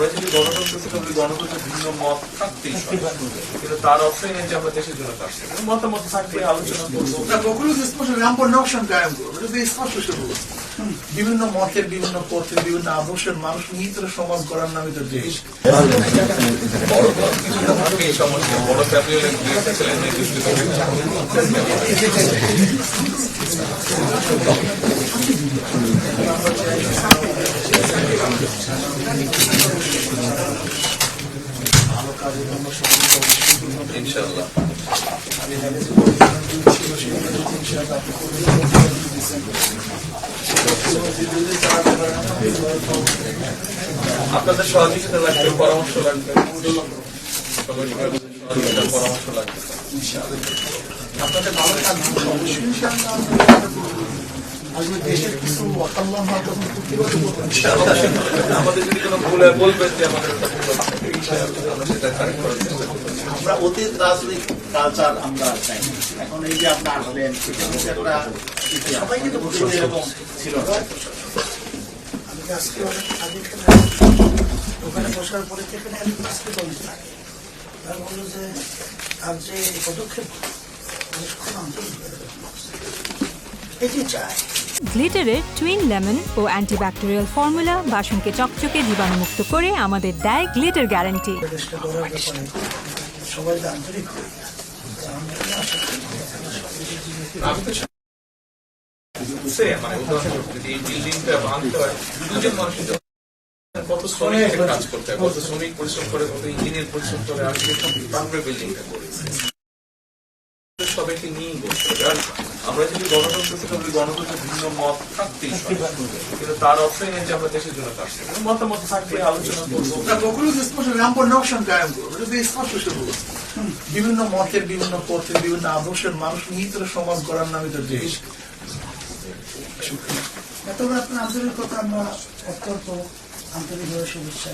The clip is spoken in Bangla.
আমরা যদি গণতন্ত্র থেকে বলি, গণতন্ত্রের ভিন্ন মত থাকতেই কিন্তু তার অর্থই নেই যে আমরা দেশের জন্য কাজ করবো। মতামত থাকবে, আলোচনা করবো। বিভিন্ন মতের, বিভিন্ন পথের, বিভিন্ন আদর্শের মানুষ নিয়ে সমাজ গড়ার নামে তো দেশ। এই সমস্যা বড় ক্যাপিটাল ছিলেন ইনশাআল্লাহ। আপনাদের সহযোগিতা লাগবে, পরামর্শ লাগবে, পরামর্শ লাগবে। আপনাদের ভালো থাকবেন দেশের কিছু আমাদের যদি কোনো ভুল হয় বলবেন যে আমাদের আমরা সেটা কারেক্ট করার চেষ্টা করবো। আমরা অতীত রাজনৈতিক কালচার আমরা চাই না। এখন এই যে আপনার আসলেন একটা সবাই কিন্তু এরকম ছিল না। আমি আজকে অনেক আগে ওখানে বসার পরে সেখানে আজকে থাকে তারা বললো যে তার যে পদক্ষেপ খুব আন্তরিক এটি চায়। গ্লিটারের টুইন লেমন ও অ্যান্টিব্যাকটেরিয়াল ফর্মুলা বাসনকে চকচকে জীবাণুমুক্ত করে আমাদের দেয় গ্লিটার গ্যারান্টি। দেশটা গড়ার ব্যাপারে সবাই আন্তরিক হয়ে এই বিল্ডিংটা ভাঙতে হয়, দুজন মানুষের কত শ্রমিক কাজ করতে হয়, কত শ্রমিক পরিশ্রম করে, কত ইঞ্জিনিয়ার পরিশ্রম করে, আজকে তারপরে বিল্ডিংটা করেছে। সবাইকে নিয়েই বলতে হবে। আর আমরা যদি গণতন্ত্র থেকে বলি, গণতন্ত্রের ভিন্ন মত থাকতেই কিন্তু তার অর্থই নেই যে আমরা দেশের জন্য কাজ করবো। মতামত থাকবে, আলোচনা করবো। বিভিন্ন মতের, বিভিন্ন পথের, বিভিন্ন আদর্শের মানুষ নিয়ে সমাজ গড়ার নামে তো দেশ। এতটা আপনার আন্তরিকতা আমরা অত্যন্ত আন্তরিকভাবে শুভেচ্ছা